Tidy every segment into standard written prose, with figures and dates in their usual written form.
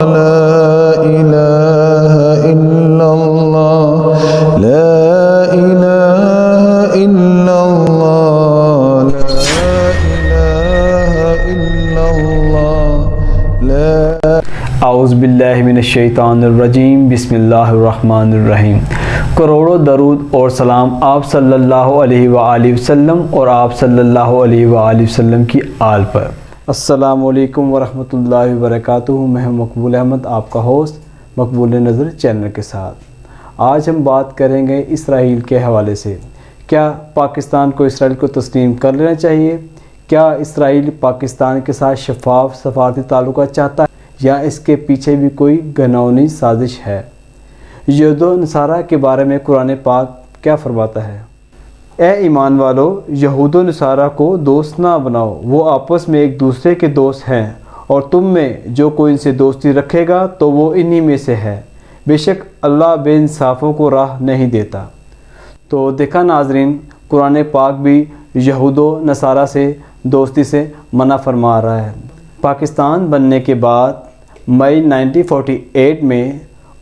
لا إله إلا الله لا إله إلا الله لا إله إلا الله لا اعوذ باللہ من الشیطان الرجیم بسم اللہ الرحمن الرحیم۔ کروڑوں درود اور سلام آپ صلی اللہ علیہ وآلہ وسلم اور آپ صلی اللہ علیہ وآلہ وسلم کی آل پر۔ السلام علیکم ورحمۃ اللہ وبرکاتہ۔ میں ہوں مقبول احمد، آپ کا ہوسٹ مقبول نظر چینل کے ساتھ۔ آج ہم بات کریں گے اسرائیل کے حوالے سے۔ کیا پاکستان کو اسرائیل کو تسلیم کر لینا چاہیے؟ کیا اسرائیل پاکستان کے ساتھ شفاف سفارتی تعلقات چاہتا ہے یا اس کے پیچھے بھی کوئی گھناؤنی سازش ہے؟ یہود و نصارہ کے بارے میں قرآن پاک کیا فرماتا ہے؟ اے ایمان والو، یہود و نصارہ کو دوست نہ بناؤ، وہ آپس میں ایک دوسرے کے دوست ہیں، اور تم میں جو کوئی ان سے دوستی رکھے گا تو وہ انہی میں سے ہے، بے شک اللہ بے انصافوں کو راہ نہیں دیتا۔ تو دیکھا ناظرین، قرآن پاک بھی یہود و نصارہ سے دوستی سے منع فرما رہا ہے۔ پاکستان بننے کے بعد مئی 1948 میں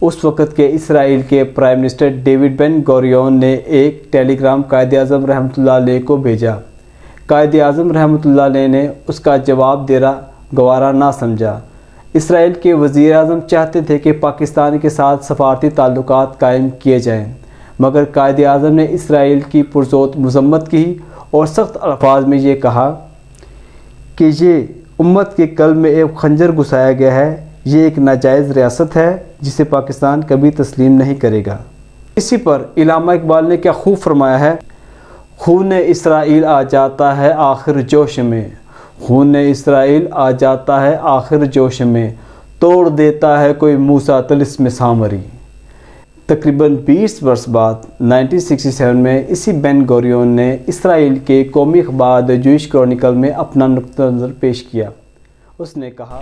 اس وقت کے اسرائیل کے پرائم منسٹر ڈیوڈ بن گوریون نے ایک ٹیلی گرام قائد اعظم رحمۃ اللہ علیہ کو بھیجا۔ قائد اعظم رحمۃ اللہ علیہ نے اس کا جواب دینا گوارا نہ سمجھا۔ اسرائیل کے وزیر اعظم چاہتے تھے کہ پاکستان کے ساتھ سفارتی تعلقات قائم کیے جائیں، مگر قائد اعظم نے اسرائیل کی پرزور مذمت کی اور سخت الفاظ میں یہ کہا کہ یہ امت کے قلب میں ایک خنجر گھسایا گیا ہے، یہ ایک ناجائز ریاست ہے جسے پاکستان کبھی تسلیم نہیں کرے گا۔ اسی پر علامہ اقبال نے کیا خوب فرمایا ہے، خون اسرائیل آ جاتا ہے آخر جوش میں، خون اسرائیل آ جاتا ہے آخر جوش میں، توڑ دیتا ہے کوئی موسیٰ طلسم سامری۔ تقریباً 20 برس بعد 1967 میں اسی بن گوریون نے اسرائیل کے قومی اخبار دی جوئش کرونیکل میں اپنا نقطہ نظر پیش کیا۔ اس نے کہا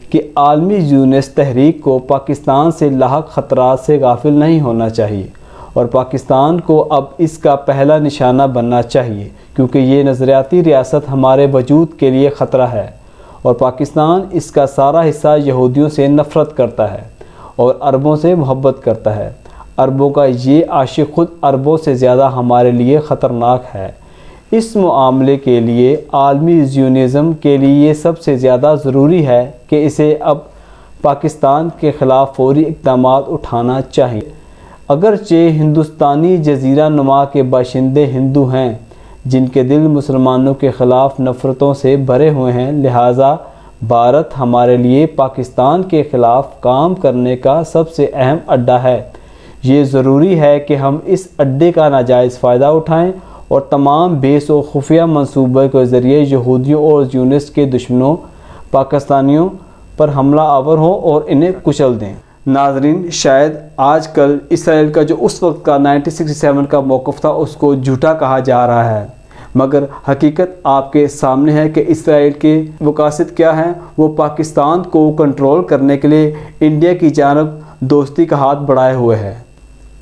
کہ عالمی زیونسٹ تحریک کو پاکستان سے لاحق خطرات سے غافل نہیں ہونا چاہیے، اور پاکستان کو اب اس کا پہلا نشانہ بننا چاہیے، کیونکہ یہ نظریاتی ریاست ہمارے وجود کے لیے خطرہ ہے، اور پاکستان اس کا سارا حصہ یہودیوں سے نفرت کرتا ہے اور عربوں سے محبت کرتا ہے۔ عربوں کا یہ عاشق خود عربوں سے زیادہ ہمارے لیے خطرناک ہے۔ اس معاملے کے لیے عالمی زیونزم کے لیے یہ سب سے زیادہ ضروری ہے کہ اسے اب پاکستان کے خلاف فوری اقدامات اٹھانا چاہیے۔ اگرچہ ہندوستانی جزیرہ نما کے باشندے ہندو ہیں جن کے دل مسلمانوں کے خلاف نفرتوں سے بھرے ہوئے ہیں، لہٰذا بھارت ہمارے لیے پاکستان کے خلاف کام کرنے کا سب سے اہم اڈہ ہے۔ یہ ضروری ہے کہ ہم اس اڈے کا ناجائز فائدہ اٹھائیں اور تمام بیس و خفیہ منصوبے کے ذریعے یہودیوں اور زیونسٹ کے دشمنوں پاکستانیوں پر حملہ آور ہوں اور انہیں کچل دیں۔ ناظرین، شاید آج کل اسرائیل کا جو اس وقت کا 1967 کا موقف تھا اس کو جھوٹا کہا جا رہا ہے، مگر حقیقت آپ کے سامنے ہے کہ اسرائیل کے مقاصد کیا ہیں۔ وہ پاکستان کو کنٹرول کرنے کے لیے انڈیا کی جانب دوستی کا ہاتھ بڑھائے ہوئے ہے۔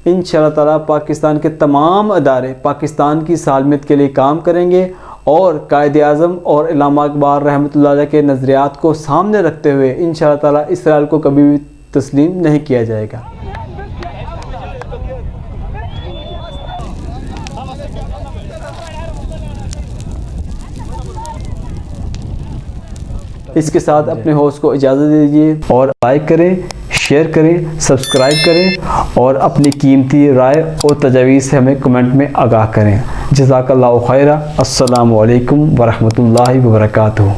انشاءاللہ تعالیٰ پاکستان کے تمام ادارے پاکستان کی سالمیت کے لیے کام کریں گے، اور قائد اعظم اور علامہ اقبال رحمۃ اللہ علیہ کے نظریات کو سامنے رکھتے ہوئے انشاءاللہ تعالیٰ اسرائیل کو کبھی بھی تسلیم نہیں کیا جائے گا۔ اس کے ساتھ اپنے ہوسٹ کو اجازت دیجیے، اور لائک کریں، شیئر کریں، سبسکرائب کریں، اور اپنی قیمتی رائے اور تجاویز سے ہمیں کمنٹ میں آگاہ کریں۔ جزاک اللہ خیرہ۔ السلام علیکم ورحمۃ اللہ وبرکاتہ۔